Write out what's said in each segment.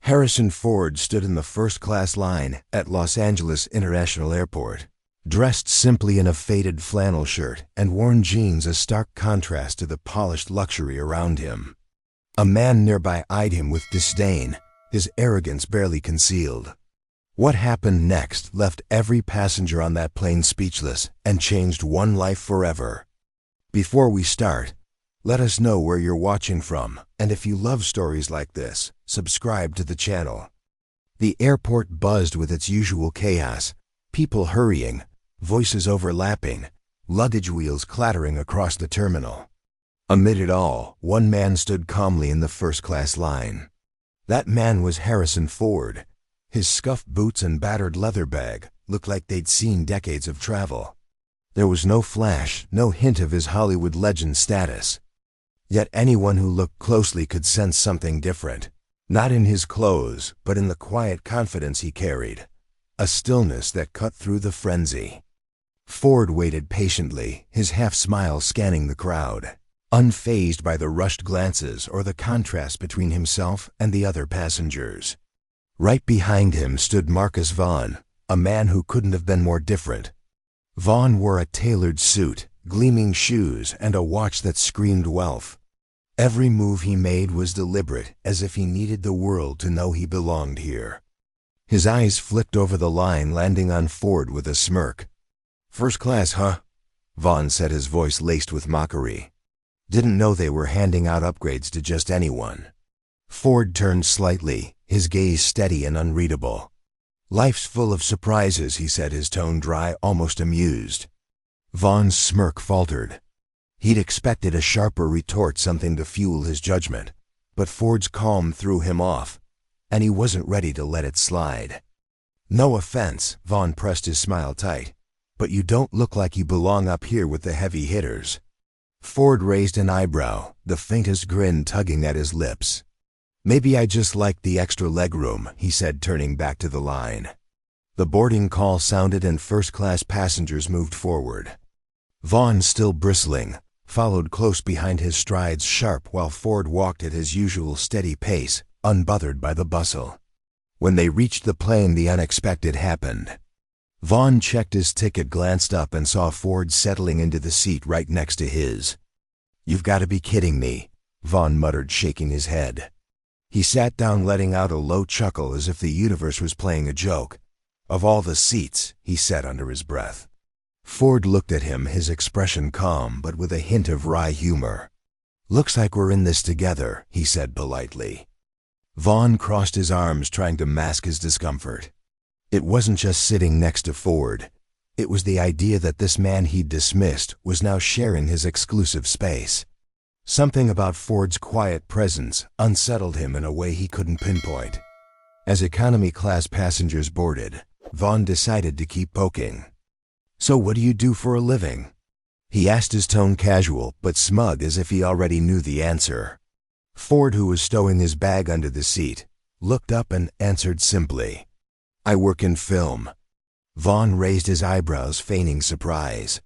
Harrison Ford stood in the first-class line at Los Angeles International Airport, dressed simply in a faded flannel shirt and worn jeans, a stark contrast to the polished luxury around him. A man nearby eyed him with disdain, his arrogance barely concealed. What happened next left every passenger on that plane speechless and changed one life forever. Before we start, let us know where you're watching from, and if you love stories like this, subscribe to the channel. The airport buzzed with its usual chaos, people hurrying, voices overlapping, luggage wheels clattering across the terminal. Amid it all, one man stood calmly in the first-class line. That man was Harrison Ford. His scuffed boots and battered leather bag looked like they'd seen decades of travel. There was no flash, no hint of his Hollywood legend status. Yet anyone who looked closely could sense something different, not in his clothes, but in the quiet confidence he carried, a stillness that cut through the frenzy. Ford waited patiently, his half-smile scanning the crowd, unfazed by the rushed glances or the contrast between himself and the other passengers. Right behind him stood Marcus Vaughn, a man who couldn't have been more different. Vaughn wore a tailored suit, gleaming shoes, and a watch that screamed wealth. Every move he made was deliberate, as if he needed the world to know he belonged here. His eyes flicked over the line, landing on Ford with a smirk. "First class, huh?" Vaughn said, his voice laced with mockery. "Didn't know they were handing out upgrades to just anyone." Ford turned slightly, his gaze steady and unreadable. "Life's full of surprises," he said, his tone dry, almost amused. Vaughn's smirk faltered. He'd expected a sharper retort, something to fuel his judgment, but Ford's calm threw him off, and he wasn't ready to let it slide. "No offense," Vaughn pressed his smile tight, "but you don't look like you belong up here with the heavy hitters." Ford raised an eyebrow, the faintest grin tugging at his lips. "Maybe I just liked the extra legroom," he said, turning back to the line. The boarding call sounded and first-class passengers moved forward. Vaughn, still bristling, followed close behind, his strides sharp, while Ford walked at his usual steady pace, unbothered by the bustle. When they reached the plane, the unexpected happened. Vaughn checked his ticket, glanced up, and saw Ford settling into the seat right next to his. "You've got to be kidding me," Vaughn muttered, shaking his head. He sat down, letting out a low chuckle as if the universe was playing a joke. "Of all the seats," he said under his breath. Ford looked at him, his expression calm but with a hint of wry humor. "Looks like we're in this together," he said politely. Vaughn crossed his arms, trying to mask his discomfort. It wasn't just sitting next to Ford. It was the idea that this man he'd dismissed was now sharing his exclusive space. Something about Ford's quiet presence unsettled him in a way he couldn't pinpoint. As economy-class passengers boarded, Vaughn decided to keep poking. "So what do you do for a living?" he asked, his tone casual but smug, as if he already knew the answer. Ford, who was stowing his bag under the seat, looked up and answered simply, "I work in film." Vaughn raised his eyebrows, feigning surprise.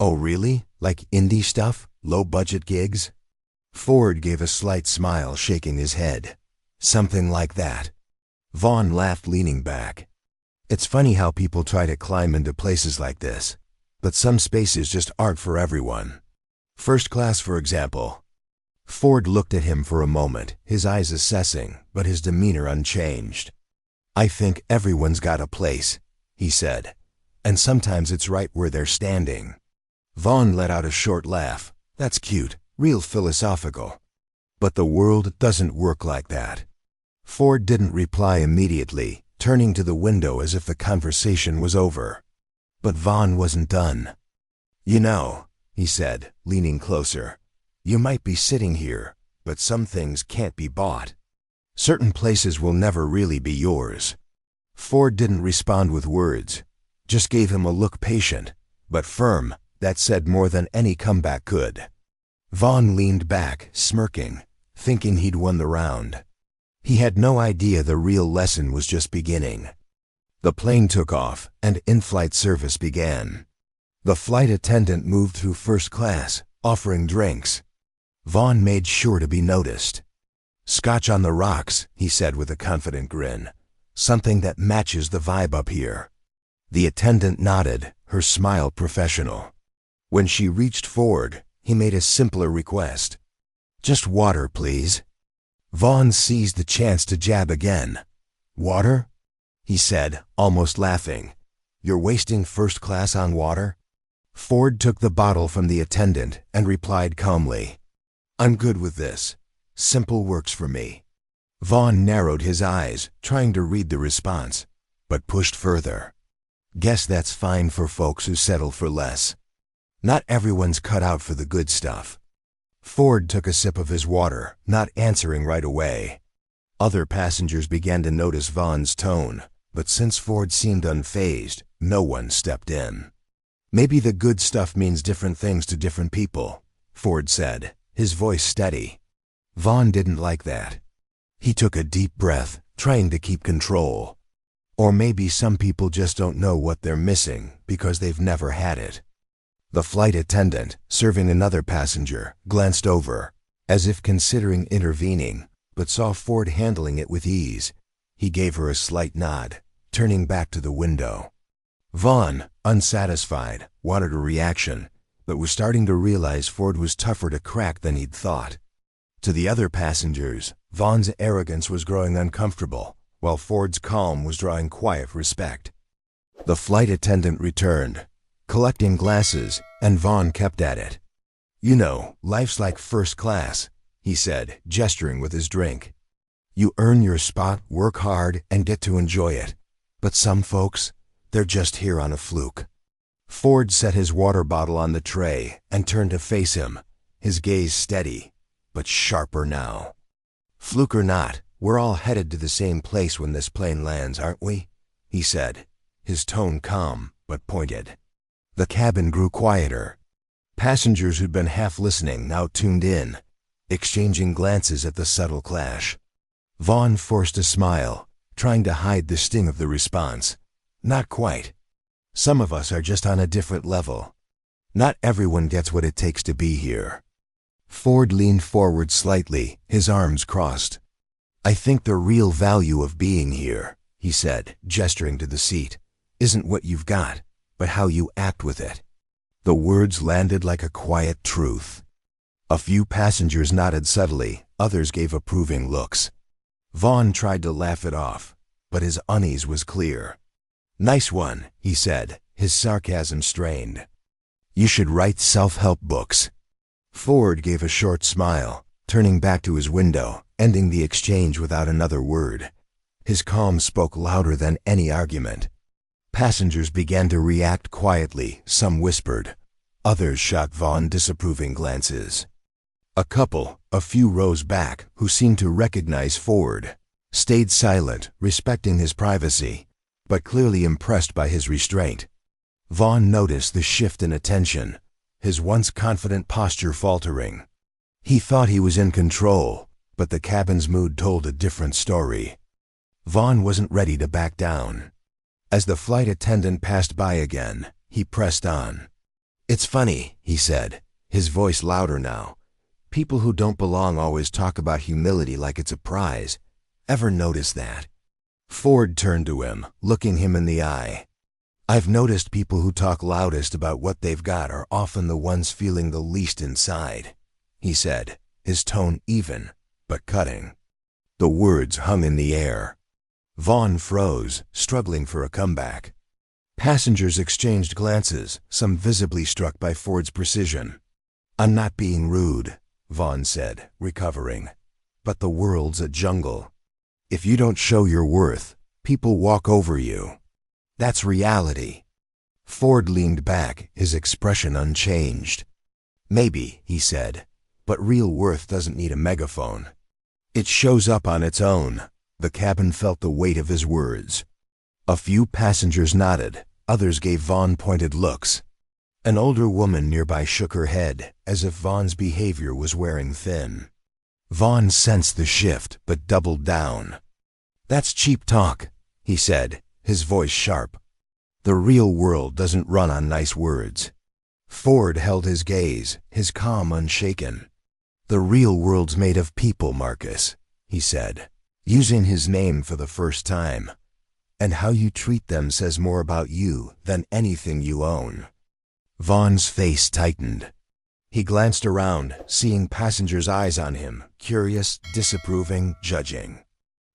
"Oh really? Like indie stuff? Low-budget gigs?" Ford gave a slight smile, shaking his head. "Something like that." Vaughn laughed, leaning back. "It's funny how people try to climb into places like this, but some spaces just aren't for everyone. First class, for example." Ford looked at him for a moment, his eyes assessing, but his demeanor unchanged. "I think everyone's got a place," he said, "and sometimes it's right where they're standing." Vaughn let out a short laugh. "That's cute, real philosophical. But the world doesn't work like that." Ford didn't reply immediately, turning to the window as if the conversation was over. But Vaughn wasn't done. "You know," he said, leaning closer, "you might be sitting here, but some things can't be bought. Certain places will never really be yours." Ford didn't respond with words, just gave him a look, patient but firm, that said more than any comeback could. Vaughn leaned back, smirking, thinking he'd won the round. He had no idea the real lesson was just beginning. The plane took off, and in-flight service began. The flight attendant moved through first class, offering drinks. Vaughn made sure to be noticed. "Scotch on the rocks," he said with a confident grin. "Something that matches the vibe up here." The attendant nodded, her smile professional. When she reached Ford, he made a simpler request. "Just water, please." Vaughn seized the chance to jab again. "Water?" he said, almost laughing. "You're wasting first class on water?" Ford took the bottle from the attendant and replied calmly, "I'm good with this. Simple works for me." Vaughn narrowed his eyes, trying to read the response, but pushed further. "Guess that's fine for folks who settle for less. Not everyone's cut out for the good stuff." Ford took a sip of his water, not answering right away. Other passengers began to notice Vaughn's tone, but since Ford seemed unfazed, no one stepped in. "Maybe the good stuff means different things to different people," Ford said, his voice steady. Vaughn didn't like that. He took a deep breath, trying to keep control. Or maybe some people just don't know what they're missing because they've never had it. The flight attendant, serving another passenger, glanced over, as if considering intervening, but saw Ford handling it with ease. He gave her a slight nod, turning back to the window. Vaughn, unsatisfied, wanted a reaction, but was starting to realize Ford was tougher to crack than he'd thought. To the other passengers, Vaughn's arrogance was growing uncomfortable, while Ford's calm was drawing quiet respect. The flight attendant returned, collecting glasses, and Vaughn kept at it. "You know, life's like first class," he said, gesturing with his drink. "You earn your spot, work hard, and get to enjoy it. But some folks, they're just here on a fluke." Ford set his water bottle on the tray and turned to face him, his gaze steady, but sharper now. "Fluke or not, we're all headed to the same place when this plane lands, aren't we?" he said, his tone calm but pointed. The cabin grew quieter. Passengers who'd been half listening now tuned in, exchanging glances at the subtle clash. Vaughn forced a smile, trying to hide the sting of the response. "Not quite. Some of us are just on a different level. Not everyone gets what it takes to be here." Ford leaned forward slightly, his arms crossed. "I think the real value of being here," he said, gesturing to the seat, "isn't what you've got, but how you act with it." The words landed like a quiet truth. A few passengers nodded subtly, others gave approving looks. Vaughn tried to laugh it off, but his unease was clear. "Nice one," he said, his sarcasm strained. "You should write self-help books." Ford gave a short smile, turning back to his window, ending the exchange without another word. His calm spoke louder than any argument. Passengers began to react quietly, some whispered. Others shot Vaughn disapproving glances. A couple, a few rows back, who seemed to recognize Ford, stayed silent, respecting his privacy, but clearly impressed by his restraint. Vaughn noticed the shift in attention, his once confident posture faltering. He thought he was in control, but the cabin's mood told a different story. Vaughn wasn't ready to back down. As the flight attendant passed by again, he pressed on. "It's funny," he said, his voice louder now. "People who don't belong always talk about humility like it's a prize. Ever notice that?" Ford turned to him, looking him in the eye. "I've noticed people who talk loudest about what they've got are often the ones feeling the least inside," he said, his tone even, but cutting. The words hung in the air. Vaughn froze, struggling for a comeback. Passengers exchanged glances, some visibly struck by Ford's precision. "I'm not being rude," Vaughn said, recovering. "But the world's a jungle. If you don't show your worth, people walk over you. That's reality." Ford leaned back, his expression unchanged. "Maybe," he said, "but real worth doesn't need a megaphone. It shows up on its own." The cabin felt the weight of his words. A few passengers nodded, others gave Vaughn pointed looks. An older woman nearby shook her head, as if Vaughn's behavior was wearing thin. Vaughn sensed the shift, but doubled down. "That's cheap talk," he said, his voice sharp. "The real world doesn't run on nice words." Ford held his gaze, his calm unshaken. "The real world's made of people, Marcus. he said, using his name for the first time. "And how you treat them says more about you than anything you own." Vaughn's face tightened. He glanced around, seeing passengers' eyes on him, curious, disapproving, judging.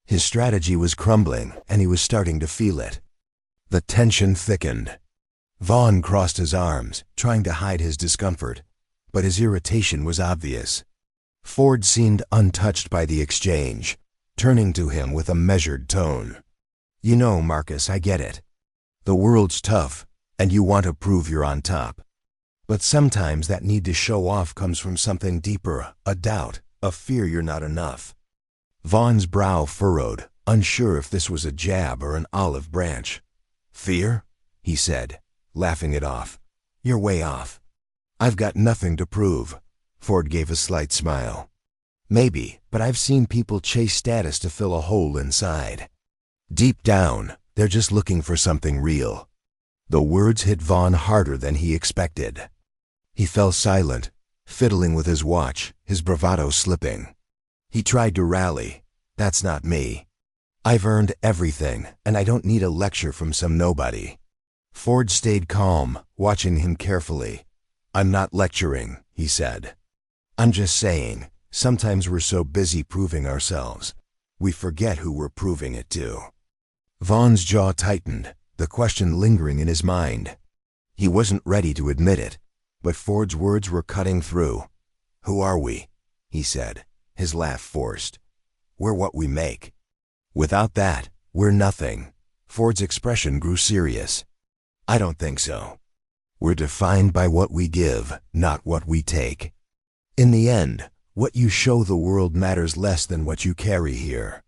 His strategy was crumbling, and he was starting to feel it. The tension thickened. Vaughn crossed his arms, trying to hide his discomfort, but his irritation was obvious. Ford seemed untouched by the exchange, turning to him with a measured tone. "You know, Marcus, I get it. The world's tough, and you want to prove you're on top. But sometimes that need to show off comes from something deeper, a doubt, a fear you're not enough." Vaughn's brow furrowed, unsure if this was a jab or an olive branch. "Fear?" he said, laughing it off. "You're way off." "I've got nothing to prove." Ford gave a slight smile. "Maybe, but I've seen people chase status to fill a hole inside. Deep down, they're just looking for something real." The words hit Vaughn harder than he expected. He fell silent, fiddling with his watch, his bravado slipping. He tried to rally. "That's not me. I've earned everything, and I don't need a lecture from some nobody." Ford stayed calm, watching him carefully. "I'm not lecturing," he said. "I'm just saying, sometimes we're so busy proving ourselves, we forget who we're proving it to." Vaughn's jaw tightened, the question lingering in his mind. He wasn't ready to admit it, but Ford's words were cutting through. "Who are we?" he said, his laugh forced. "We're what we make. Without that, we're nothing." Ford's expression grew serious. "I don't think so. We're defined by what we give, not what we take. In the end, what you show the world matters less than what you carry here."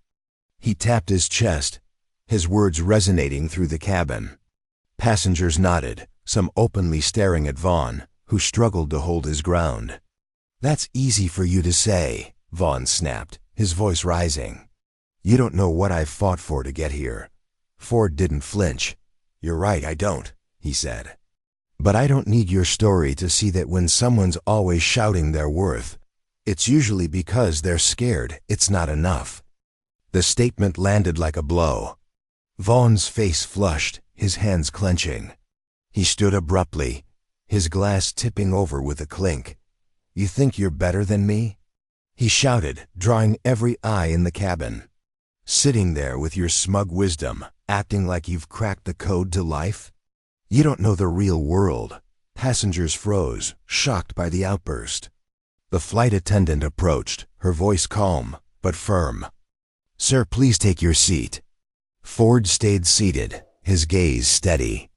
He tapped his chest, his words resonating through the cabin. Passengers nodded, some openly staring at Vaughn, who struggled to hold his ground. "That's easy for you to say," Vaughn snapped, his voice rising. "You don't know what I've fought for to get here." Ford didn't flinch. "You're right, I don't," he said. "But I don't need your story to see that when someone's always shouting their worth, it's usually because they're scared it's not enough." The statement landed like a blow. Vaughn's face flushed, his hands clenching. He stood abruptly, his glass tipping over with a clink. "You think you're better than me?" he shouted, drawing every eye in the cabin. "Sitting there with your smug wisdom, acting like you've cracked the code to life? You don't know the real world." Passengers froze, shocked by the outburst. The flight attendant approached, her voice calm, but firm. "Sir, please take your seat." Ford stayed seated, his gaze steady.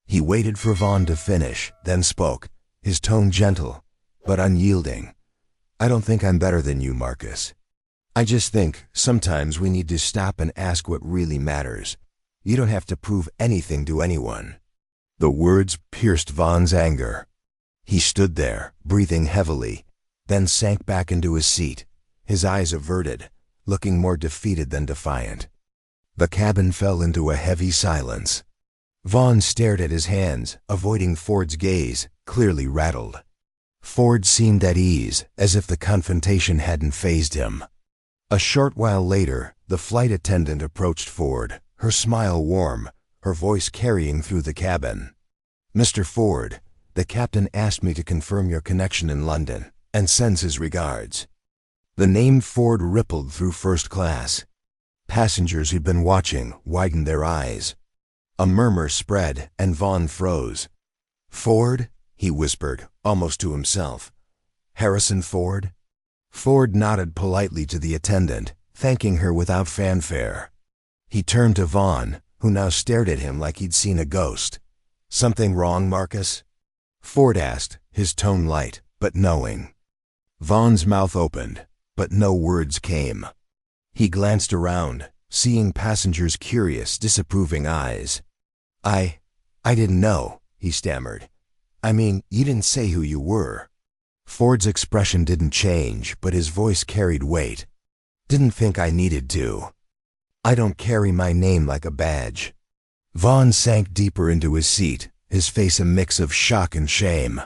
He waited for Vaughn to finish, then spoke, his tone gentle, but unyielding. "I don't think I'm better than you, Marcus. I just think sometimes we need to stop and ask what really matters. You don't have to prove anything to anyone." The words pierced Vaughn's anger. He stood there, breathing heavily, then sank back into his seat, his eyes averted, looking more defeated than defiant. The cabin fell into a heavy silence. Vaughn stared at his hands, avoiding Ford's gaze, clearly rattled. Ford seemed at ease, as if the confrontation hadn't fazed him. A short while later, the flight attendant approached Ford, her smile warm, her voice carrying through the cabin. "Mr. Ford, the captain asked me to confirm your connection in London, and sends his regards." The name Ford rippled through first class. Passengers who'd been watching widened their eyes. A murmur spread, and Vaughn froze. "Ford?" he whispered, almost to himself. "Harrison Ford?" Ford nodded politely to the attendant, thanking her without fanfare. He turned to Vaughn, who now stared at him like he'd seen a ghost. "Something wrong, Marcus?" Ford asked, his tone light, but knowing. Vaughn's mouth opened, but no words came. He glanced around, seeing passengers' curious, disapproving eyes. I didn't know," he stammered. "I mean, you didn't say who you were." Ford's expression didn't change, but his voice carried weight. "Didn't think I needed to. I don't carry my name like a badge." Vaughn sank deeper into his seat, his face a mix of shock and shame.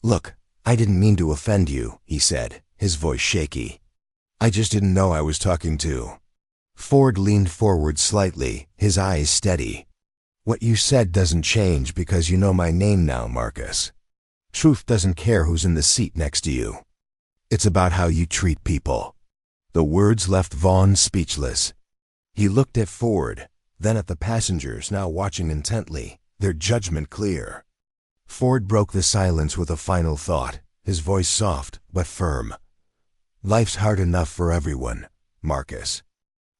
"Look, I didn't mean to offend you," he said, his voice shaky. I just didn't know I was talking to. Ford leaned forward slightly, his eyes steady. What you said doesn't change because you know my name now, Marcus. Truth doesn't care who's in the seat next to you. It's about how you treat people. The words left Vaughn speechless. He looked at Ford, then at the passengers now watching intently, their judgment clear. Ford broke the silence with a final thought, his voice soft but firm. Life's hard enough for everyone, Marcus.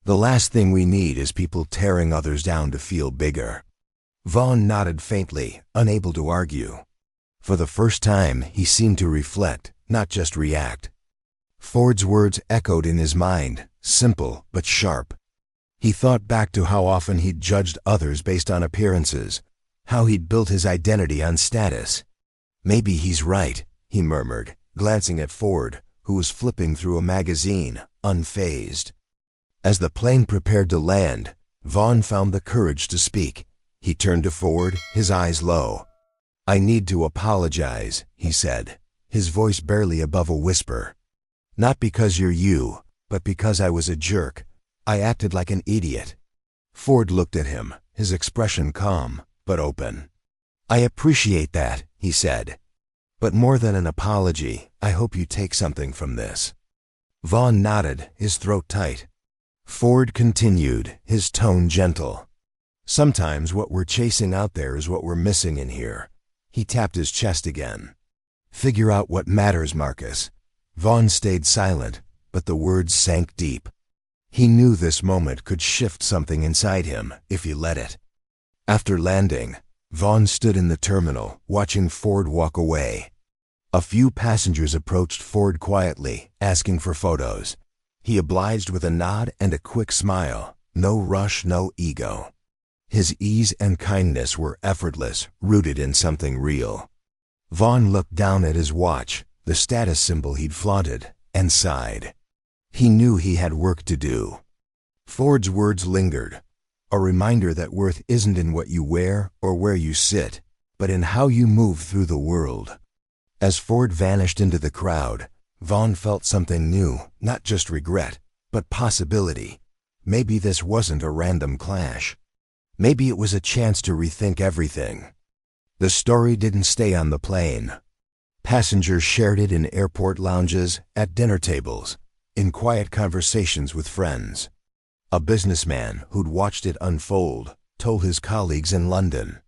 The last thing we need is people tearing others down to feel bigger. Vaughn nodded faintly, unable to argue. For the first time, he seemed to reflect, not just react. Ford's words echoed in his mind, simple but sharp. He thought back to how often he'd judged others based on appearances, how he'd built his identity on status. Maybe he's right, he murmured, glancing at Ford, who was flipping through a magazine, unfazed. As the plane prepared to land, Vaughn found the courage to speak. He turned to Ford, his eyes low. I need to apologize, he said, his voice barely above a whisper. Not because you're you, but because I was a jerk. I acted like an idiot. Ford looked at him, his expression calm, but open. I appreciate that, he said. But more than an apology, I hope you take something from this. Vaughn nodded, his throat tight. Ford continued, his tone gentle. Sometimes what we're chasing out there is what we're missing in here. He tapped his chest again. Figure out what matters, Marcus. Vaughn stayed silent, but the words sank deep. He knew this moment could shift something inside him if he let it. After landing, Vaughn stood in the terminal, watching Ford walk away. A few passengers approached Ford quietly, asking for photos. He obliged with a nod and a quick smile. No rush, no ego. His ease and kindness were effortless, rooted in something real. Vaughn looked down at his watch, the status symbol he'd flaunted, and sighed. He knew he had work to do. Ford's words lingered, a reminder that worth isn't in what you wear or where you sit, but in how you move through the world. As Ford vanished into the crowd, Vaughn felt something new, not just regret, but possibility. Maybe this wasn't a random clash. Maybe it was a chance to rethink everything. The story didn't stay on the plane. Passengers shared it in airport lounges, at dinner tables, in quiet conversations with friends. A businessman who'd watched it unfold told his colleagues in London.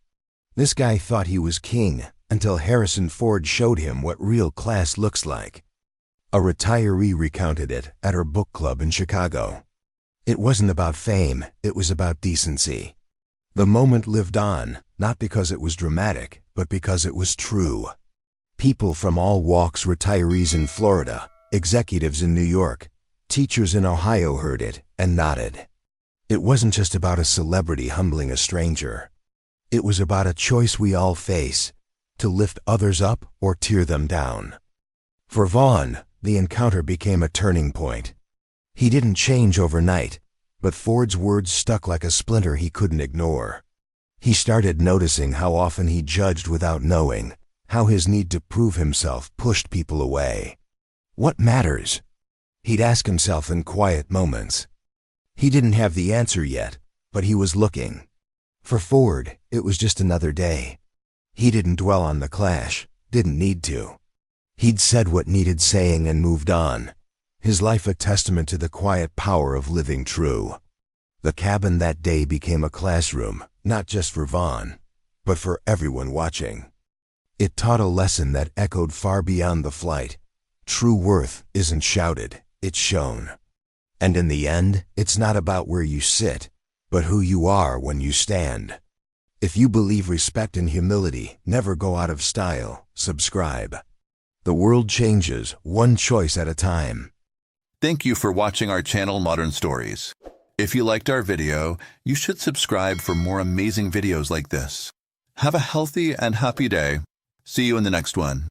This guy thought he was king until Harrison Ford showed him what real class looks like. A retiree recounted it at her book club in Chicago. It wasn't about fame, it was about decency. The moment lived on, not because it was dramatic, but because it was true. People from all walks, retirees in Florida, executives in New York, teachers in Ohio heard it and nodded. It wasn't just about a celebrity humbling a stranger. It was about a choice we all face, to lift others up or tear them down. For Vaughn, the encounter became a turning point. He didn't change overnight, but Ford's words stuck like a splinter he couldn't ignore. He started noticing how often he judged without knowing, how his need to prove himself pushed people away. What matters? He'd ask himself in quiet moments. He didn't have the answer yet, but he was looking. For Ford, it was just another day. He didn't dwell on the clash, didn't need to. He'd said what needed saying and moved on, his life a testament to the quiet power of living true. The cabin that day became a classroom, not just for Vaughn, but for everyone watching. It taught a lesson that echoed far beyond the flight. True worth isn't shouted, it's shown. And in the end, it's not about where you sit, but who you are when you stand. If you believe respect and humility never go out of style, subscribe. The world changes, one choice at a time. Thank you for watching our channel Modern Stories. If you liked our video, you should subscribe for more amazing videos like this. Have a healthy and happy day. See you in the next one.